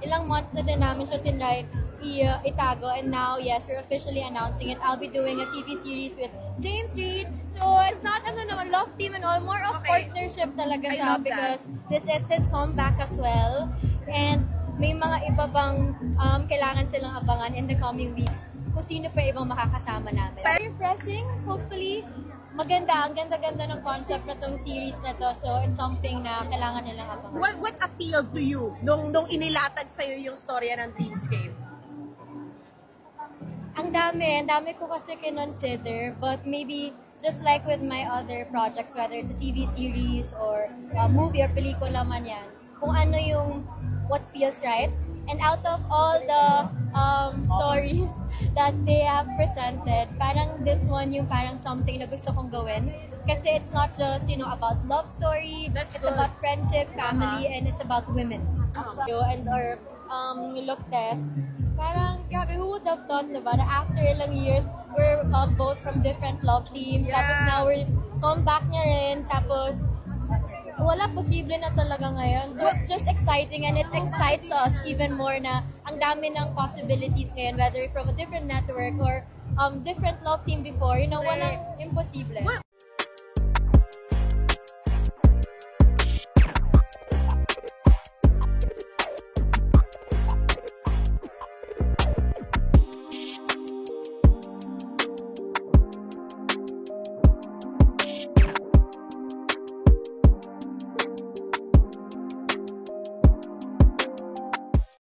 ilang months na din namin siya tinry itago, and now, yes, we're officially announcing it. I'll be doing a TV series with James Reid. So, it's not love team and all, more of partnership talaga siya because this is his comeback as well. And may mga iba bang kailangan silang abangan in the coming weeks kung sino pa ibang makakasama namin. Very refreshing, hopefully. Maganda, ang ganda-ganda ng concept na tong series na to. So, it's something na kailangan nilang abangan. What appealed to you nung inilatag sa'yo yung storya ng Dreamscape? Ang dami ko kasi kinonsider, but maybe just like with my other projects, whether it's a TV series or a movie or pelikula man yan, kung ano yung what feels right. And out of all the stories that they have presented, parang this one yung parang something na gusto kong gawin. Kasi it's not just, about love story, it's about friendship, family, and it's about women. And our look test, parang, grabe, who would have thought, diba, na after ilang years, we're both from different love teams, tapos now we're comeback niya rin, tapos wala, posible na talaga ngayon. So it's just exciting, and it excites us even more na ang dami ng possibilities ngayon, whether from a different network or different love team before, walang imposible.